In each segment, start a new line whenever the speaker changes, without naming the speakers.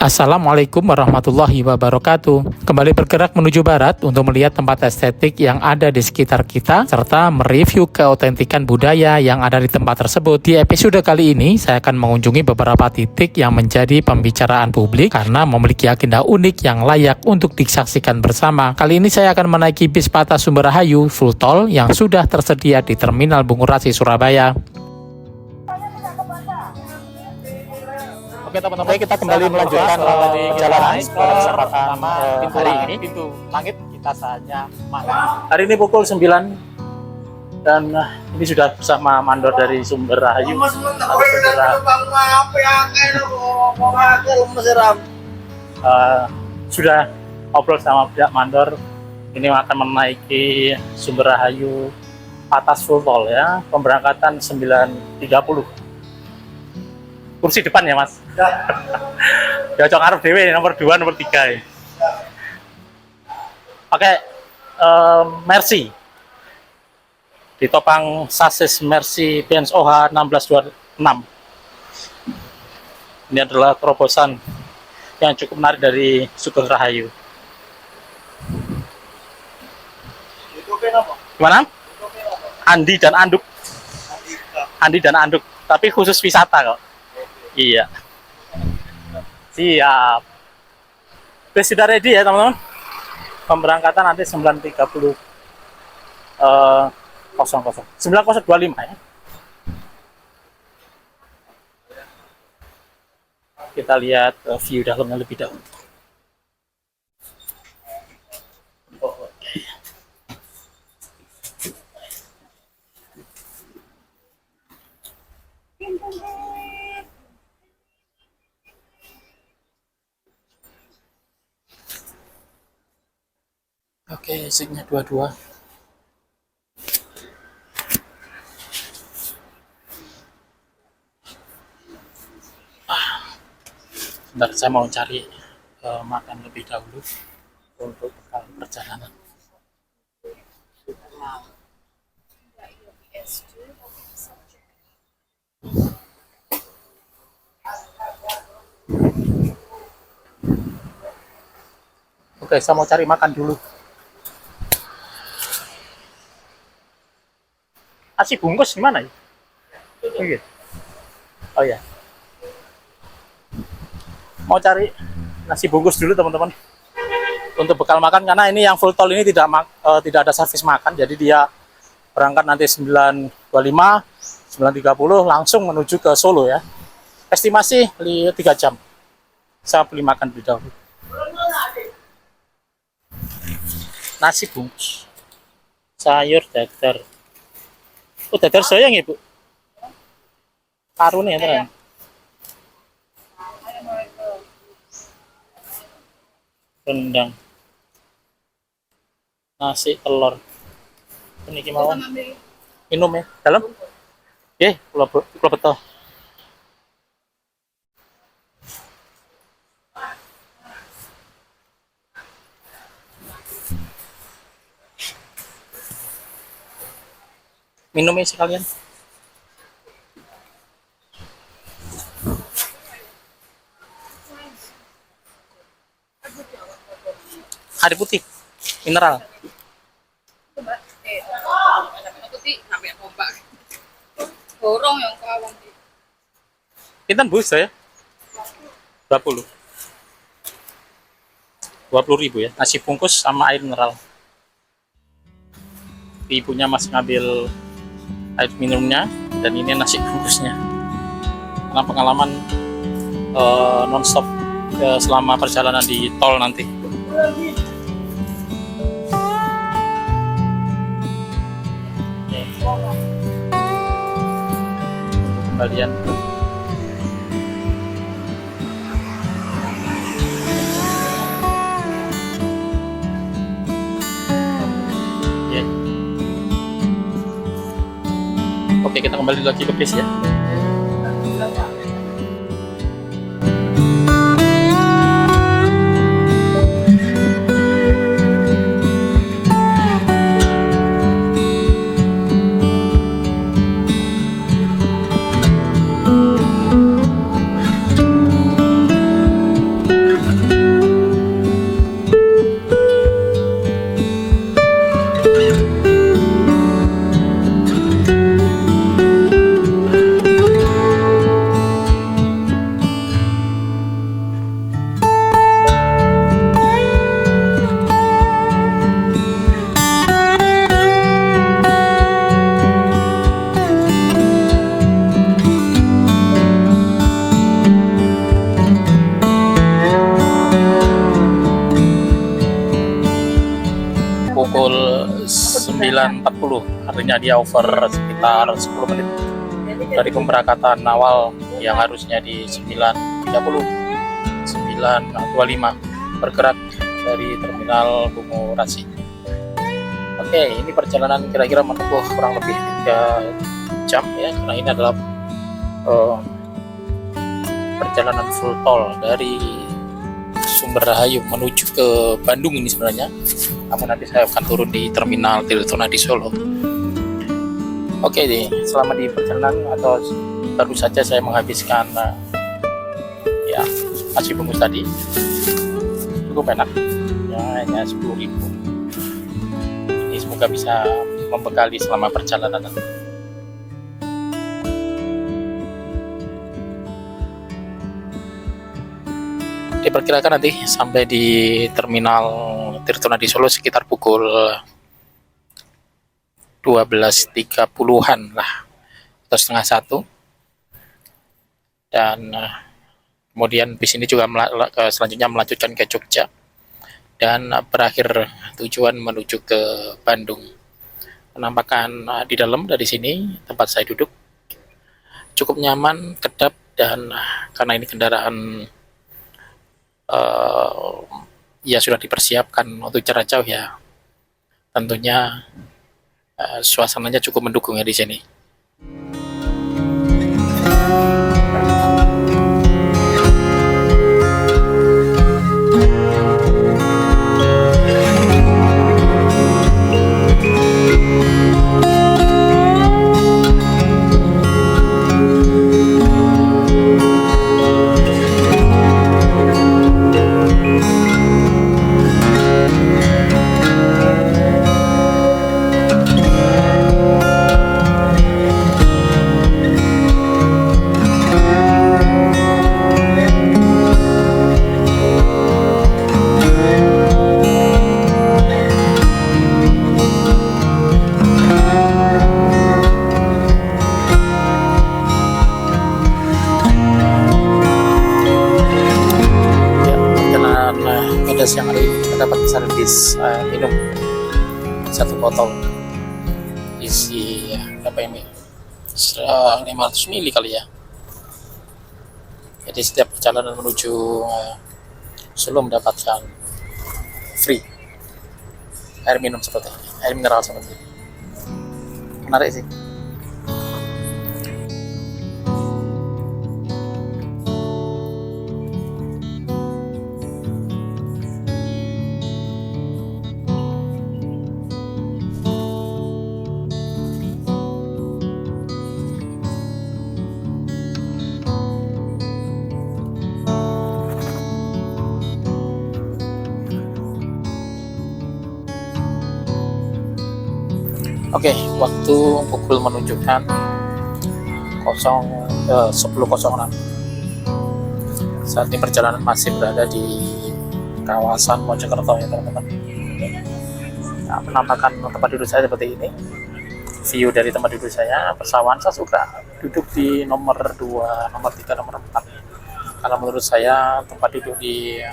Assalamualaikum warahmatullahi wabarakatuh. Kembali bergerak menuju barat untuk melihat tempat estetik yang ada di sekitar kita, serta mereview keautentikan budaya yang ada di tempat tersebut. Di episode kali ini, saya akan mengunjungi beberapa titik yang menjadi pembicaraan publik karena memiliki agenda unik yang layak untuk disaksikan bersama. Kali ini saya akan menaiki bis Patah Sumber Rahayu full tol yang sudah tersedia di Terminal Bungurasi, Surabaya. Oke teman-teman, kita kembali melanjutkan perjalanan pada kesempatan hari ini. Pintu langit kita saatnya makan. Hari ini pukul 9 dan ini sudah bersama mandor dari Sumber Rahayu. Sudah ngobrol sama pihak mandor. Ini akan menaiki Sumber Rahayu atas full tol ya. Pemberangkatan 9.30. Kursi depan ya mas? Ya cok arep dewe nomor 2, nomor 3 ya. Pakai Mercy, ditopang sasis Mercy Benz OH 1626. Ini adalah terobosan yang cukup menarik dari Sumber Rahayu. Gimana? Andi dan Anduk. Andi dan Anduk, tapi khusus wisata kok. Iya. Siap. Bus sudah ready ya teman-teman. Pemberangkatan nanti 9.30 00 9025 ya. Kita lihat view dalamnya lebih dahulu. Oke, seatnya dua-dua. Bentar, saya mau cari makan lebih dahulu untuk bekal perjalanan. Oke, saya mau cari makan dulu. Nasi bungkus gimana ya? Oh iya. Mau cari nasi bungkus dulu teman-teman. Untuk bekal makan karena ini yang full tol ini tidak ada servis makan, jadi dia berangkat nanti 9.25, 9.30 langsung menuju ke Solo ya. Estimasi 3 jam. Saya beli makan di dahulu. Nasi bungkus. Sayur dadar. Oh, dadar soyang ya, Bu? Karun ya, teman. Rendang. Nasi telur. Ini gimana? Minum ya? Dalam? Oke, kalau betul. Minumnya sekalian. Air putih, mineral.
Putih sampai tombak. Borong yang kawang.
Pinten Bu saya? 20. 20.000 ya. Nasi bungkus sama air mineral. Ibunya masih ngambil air minumnya dan ini nasi bungkusnya. Karena pengalaman nonstop selama perjalanan di tol nanti. Kembalian. Oke, kita kembali lagi ke bis ya. 9.40, artinya dia over sekitar 10 menit dari pemberangkatan awal yang harusnya di 9.30, 9.25 bergerak dari terminal Bungurasi. Oke, ini perjalanan kira-kira menempuh kurang lebih 3 jam ya, karena ini adalah perjalanan full tol dari Sumber Rahayu menuju ke Bandung ini sebenarnya, namun nanti saya akan turun di terminal Tirtonadi Solo. Oke deh, selama di perjalanan atau baru saja saya menghabiskan ya nasi bungkus tadi, cukup enak ya, hanya 10.000. Ini semoga bisa membekali selama perjalanan nanti. Diperkirakan nanti sampai di terminal Tirtonadi Solo sekitar pukul 12.30-an lah, atau setengah 1. Dan kemudian bis ini juga selanjutnya melanjutkan ke Jogja dan berakhir tujuan menuju ke Bandung. Penampakan di dalam dari sini tempat saya duduk cukup nyaman, kedap, dan karena ini kendaraan ya sudah dipersiapkan untuk jarak jauh ya, tentunya suasananya cukup mendukung ya di sini. Siang hari ini kita dapat servis minum 1 botol isi berapa ini, 500 ml kali ya. Jadi setiap perjalanan menuju Solo mendapatkan free air minum seperti ini, air mineral seperti ini. Menarik sih. Oke, waktu pukul menunjukkan 10.06. Saat ini perjalanan masih berada di kawasan Mojokerto ya teman-teman. Nah, penampakan tempat duduk saya seperti ini. View dari tempat duduk saya, pesawat saya suka duduk di nomor 2, nomor 3, nomor 4. Karena menurut saya tempat duduk di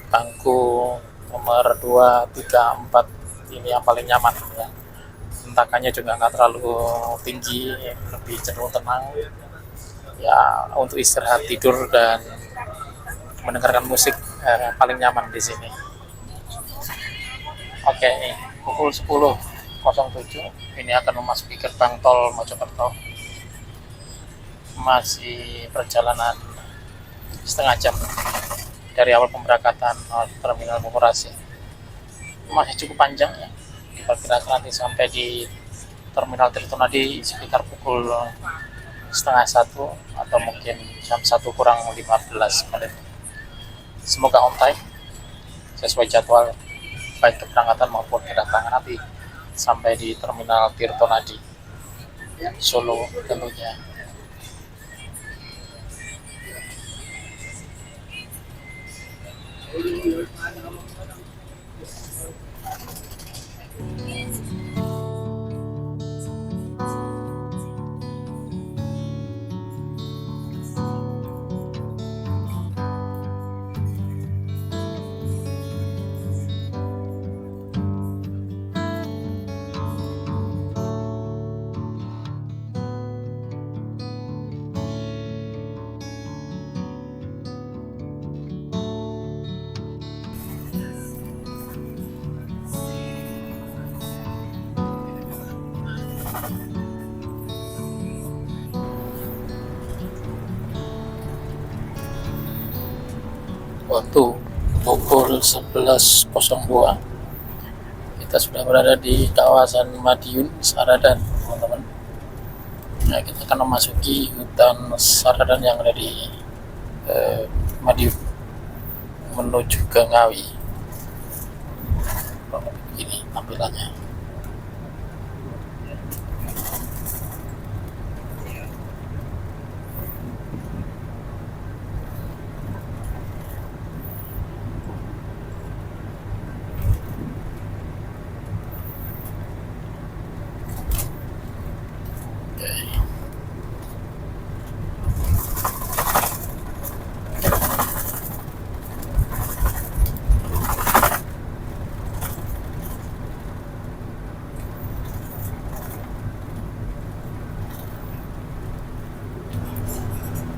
bangku nomor 2, 3, 4 ini yang paling nyaman ya. Hentakannya juga nggak terlalu tinggi, lebih cenderung tenang ya, untuk istirahat, tidur, dan mendengarkan musik paling nyaman di sini. Oke, pukul 10.07 ini akan memasuki gerbang tol Mojokerto. Masih perjalanan setengah jam dari awal pemberangkatan terminal Bungurasi. Masih cukup panjang ya. Diperkirakan nanti sampai di terminal Tirtonadi sekitar pukul setengah 1 atau mungkin jam 1 kurang 15 menit. Semoga on time sesuai jadwal, baik keberangkatan maupun kedatangan nanti sampai di terminal Tirtonadi Solo tentunya. waktu pukul 11.02 kita sudah berada di kawasan Madiun Saradan, teman-teman. Nah, kita akan memasuki hutan Saradan yang ada di Madiun menuju ke Ngawi. Ini tampilannya.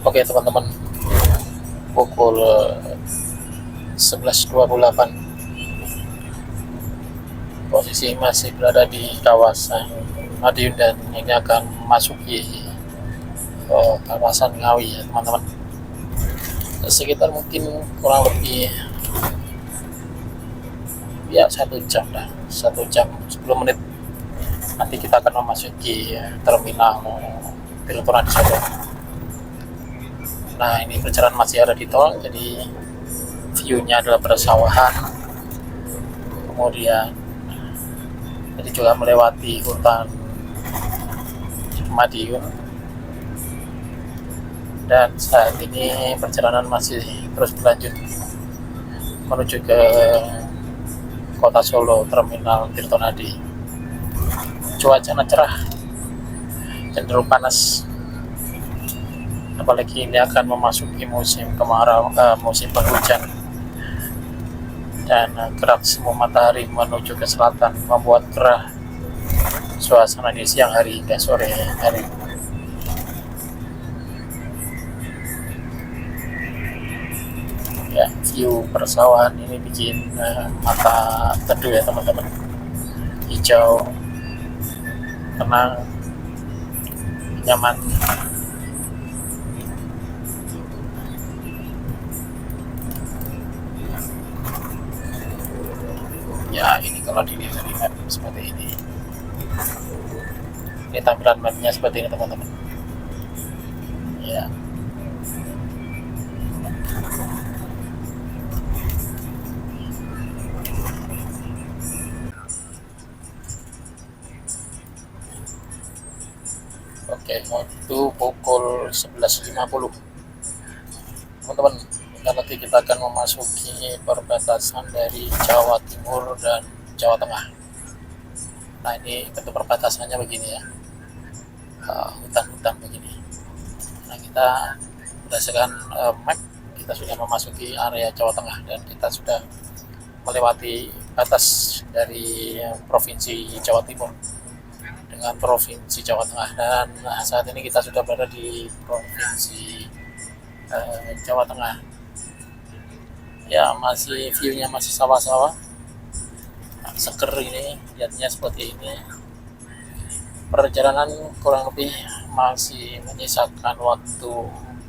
Oke teman-teman, pukul 11.28 posisi masih berada di kawasan Madiun dan ini akan memasuki kawasan Ngawi ya teman-teman. Sekitar mungkin kurang lebih ya 1 jam lah, 1 jam 10 menit nanti kita akan memasuki terminal Tirtonadi Solo. Nah, ini perjalanan masih ada di tol, jadi view-nya adalah persawahan. Kemudian tadi juga melewati hutan Madiun. Dan saat ini perjalanan masih terus berlanjut menuju ke Kota Solo, Terminal Tirtonadi. Cuacanya cerah, cenderung panas. Apalagi ini akan memasuki musim kemarau, musim penghujan, dan gerak semu matahari menuju ke selatan membuat gerah suasana di siang hari hingga sore hari. Ya, view persawahan ini bikin mata teduh ya teman-teman. Hijau, tenang, nyaman. Ya, ini kalau dilihat dari map seperti ini. Ini tampilan mapnya seperti ini teman-teman. Ya. Oke, waktu pukul 11.50 teman-teman. Dan nanti kita akan memasuki perbatasan dari Jawa Timur dan Jawa Tengah. Nah, ini bentuk perbatasannya begini ya, hutan-hutan begini. Nah, kita berdasarkan map kita sudah memasuki area Jawa Tengah dan kita sudah melewati batas dari Provinsi Jawa Timur dengan Provinsi Jawa Tengah, dan saat ini kita sudah berada di Provinsi Jawa Tengah. Ya, masih view-nya masih sawah-sawah, seger ini, lihatnya seperti ini. Perjalanan kurang lebih masih menyisakan waktu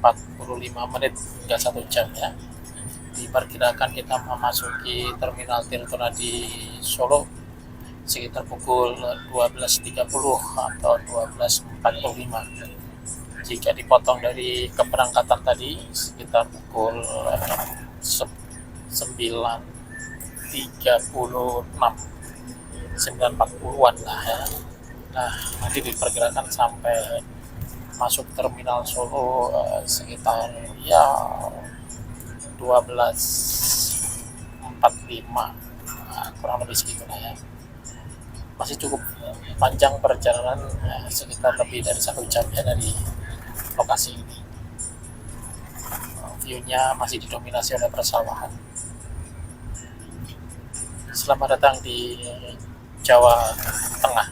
45 menit hingga 1 jam ya. Diperkirakan kita memasuki Terminal Tirtonadi Solo sekitar pukul 12.30 atau 12.45. Jika dipotong dari keberangkatan tadi sekitar pukul 9.40-an lah ya. Nah, nanti diperkirakan sampai masuk terminal Solo sekitar ya 12.45, kurang lebih segitulah ya. Masih cukup panjang perjalanan, sekitar lebih dari 1 jam ya dari lokasi ini. View-nya masih didominasi oleh persawahan. Selamat datang di Jawa Tengah.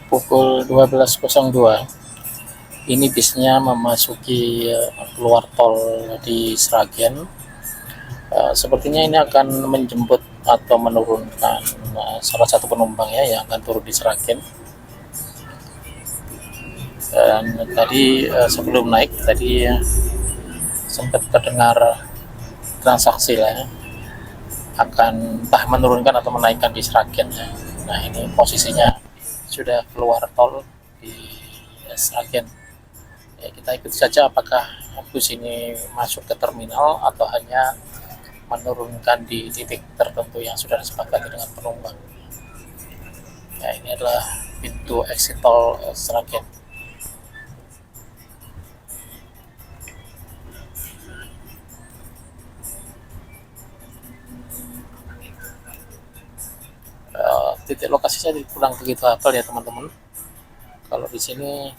Pukul 12.02 ini bisnya memasuki keluar tol di Sragen. Sepertinya ini akan menjemput atau menurunkan salah satu penumpang ya yang akan turun di Sragen. Dan tadi sebelum naik tadi sempat terdengar transaksi lah ya, akan entah menurunkan atau menaikkan di Sragen ya. Nah ini posisinya sudah keluar tol di Sragen ya, kita ikuti saja apakah bus ini masuk ke terminal atau hanya menurunkan di titik tertentu yang sudah disepakati dengan penumpang ya. Ini adalah pintu exit tol Sragen. Titik lokasinya kurang begitu hafal ya teman-teman. Kalau di sini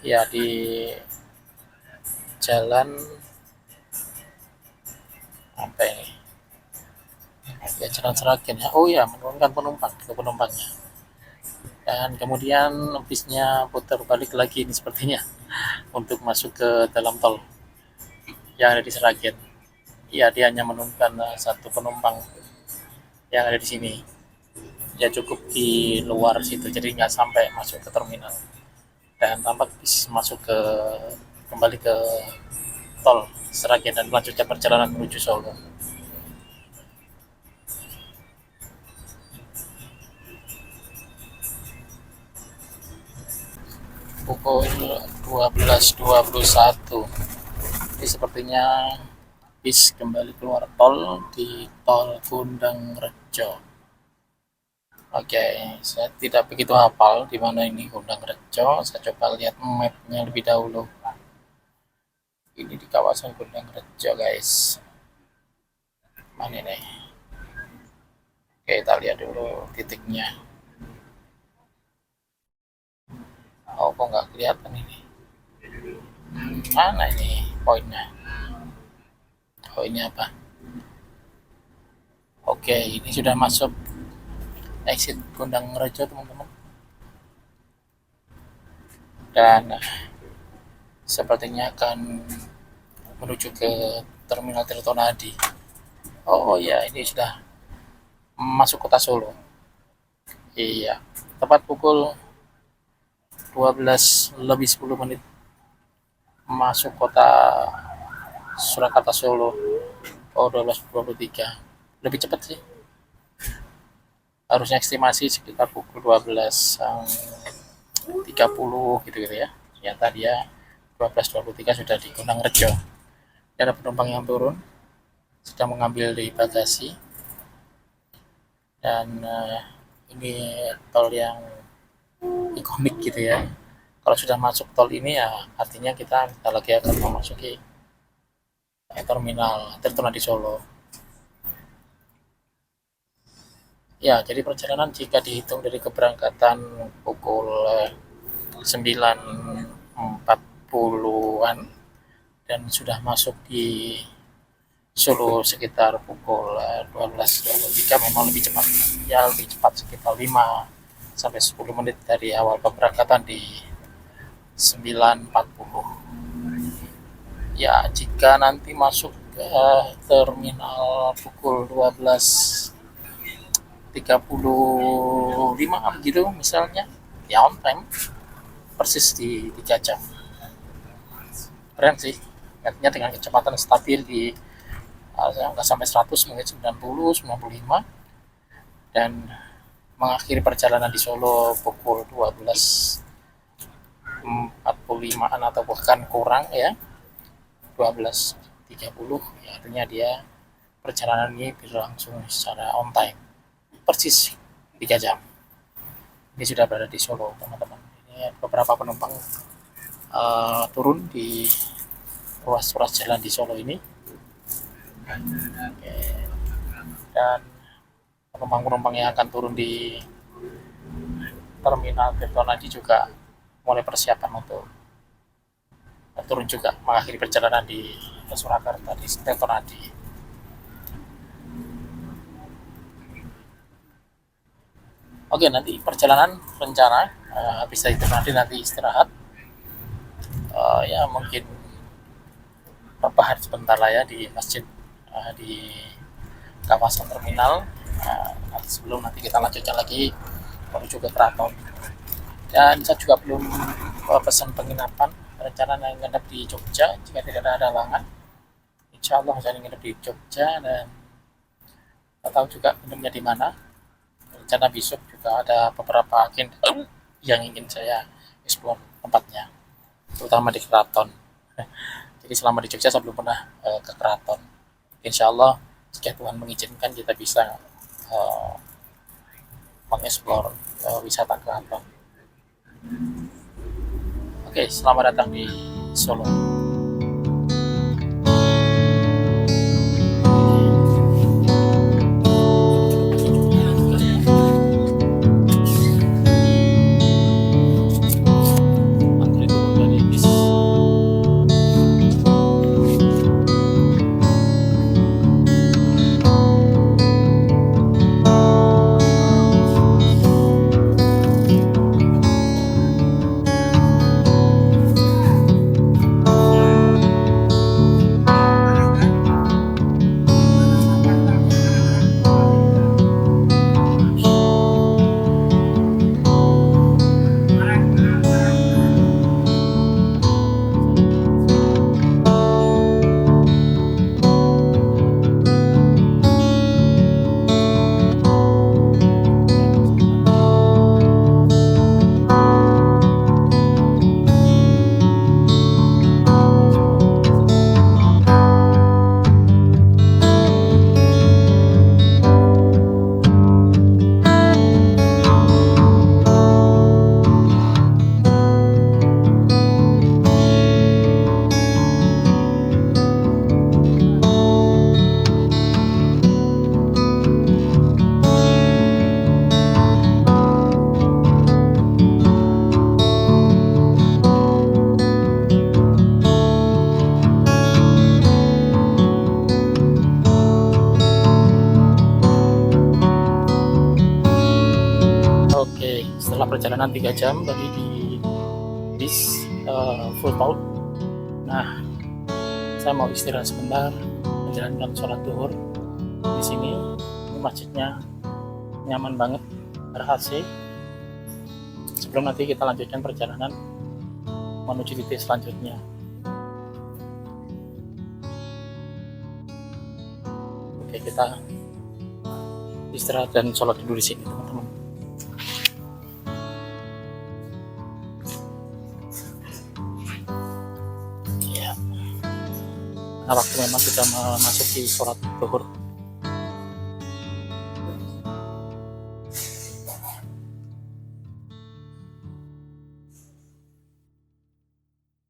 ya di jalan apa ini ya, jalan Sragen ya. Oh ya, menurunkan penumpangnya, dan kemudian bisnya putar balik lagi ini sepertinya untuk masuk ke dalam tol yang ada di Sragen ya. Dia hanya menurunkan satu penumpang yang ada di sini ya, cukup di luar situ, jadi nggak sampai masuk ke terminal, dan tampak bis masuk kembali ke tol Sragen dan melanjutkan perjalanan menuju Solo. Pukul 12.21 ini sepertinya bis kembali keluar tol di tol Gondang Rejo. Oke, saya tidak begitu hafal di mana ini Gondang Rejo. Saya coba lihat mapnya lebih dahulu. Ini di kawasan Gondang Rejo, guys. Mana nih? Oke, kita lihat dulu titiknya. Oh, kok nggak kelihatan ini? Mana ini poinnya? Oh, ini apa? Oke, ini sudah masuk exit Gondang Rejo, teman-teman. Dan sepertinya akan menuju ke Terminal Tirtonadi. Oh ya, ini sudah masuk kota Solo. Iya, tepat pukul 12:10 masuk kota Surakarta Solo. Oh, 12:23. Lebih cepat sih. Harusnya estimasi sekitar pukul 12:30 gitu ya. Ternyata dia 12:23 sudah di Gondang Rejo. Ada penumpang yang turun, sedang mengambil di bagasi. Dan ini tol yang ikonik gitu ya. Kalau sudah masuk tol ini ya artinya kita lagi akan memasuki terminal Tirtonadi Solo. Ya, jadi perjalanan jika dihitung dari keberangkatan pukul 9.40-an dan sudah masuk di Solo sekitar pukul 12.23, memang lebih cepat. Ya, lebih cepat sekitar 5 sampai 10 menit dari awal keberangkatan di 9.40. Ya, jika nanti masuk ke terminal pukul 12.35 gitu misalnya, ya on time, persis di 3 jam. Keren sih, artinya dengan kecepatan stabil di nggak sampai 100, mungkin 90, 95, dan mengakhiri perjalanan di Solo pukul 12.45-an atau bahkan kurang ya, 12.30 ya, artinya dia perjalanan ini berlangsung secara on time, persis 3 jam. Ini sudah berada di Solo, teman-teman. Ini beberapa penumpang turun di ruas-ruas jalan di Solo ini. Oke. Dan penumpang-penumpang yang akan turun di terminal Tirtonadi juga mulai persiapan untuk turun juga, mengakhiri perjalanan di Surakarta di Tirtonadi. Oke, nanti perjalanan rencana habis dari Tirtonadi nanti istirahat, ya mungkin rebahan sebentar lah ya di masjid di kawasan terminal. Sebelum nanti kita lanjutkan lagi menuju ke keraton. Dan saya juga belum pesan penginapan rencana nginep di Jogja jika tidak ada halangan. Insya Allah saya nginep di Jogja, dan tak tahu juga nginepnya di mana. Rencana besok juga ada beberapa agenda yang ingin saya explore tempatnya, terutama di keraton. Jadi selama di Jogja saya belum pernah ke keraton. Insya Allah jika Tuhan mengizinkan kita bisa mengeksplor wisata keraton. Oke, selamat datang di Solo. Antri turun dari bis. Oke, setelah perjalanan 3 jam tadi di bis full paut. Nah, saya mau istirahat sebentar, menjalankan sholat duhur di sini. Ini masjidnya nyaman banget, ber-AC. Sebelum nanti kita lanjutkan perjalanan menuju titik selanjutnya. Oke, kita istirahat dan sholat dulu di sini, teman-teman. Ya, nah, waktu memang sudah memasuki sholat duhur.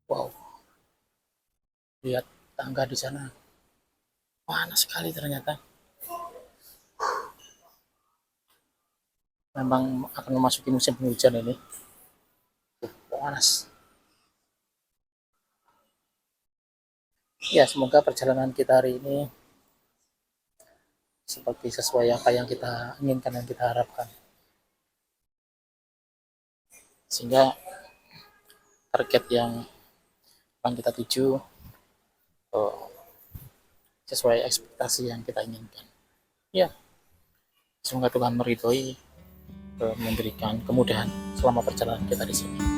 Wow, lihat tangga di sana, panas sekali ternyata. Memang akan memasuki musim penghujan ini. Panas. Ya, semoga perjalanan kita hari ini seperti sesuai apa yang kita inginkan dan kita harapkan. Sehingga target yang akan kita tuju sesuai ekspektasi yang kita inginkan. Ya, semoga Tuhan meridhoi, memberikan kemudahan selama perjalanan kita di sini.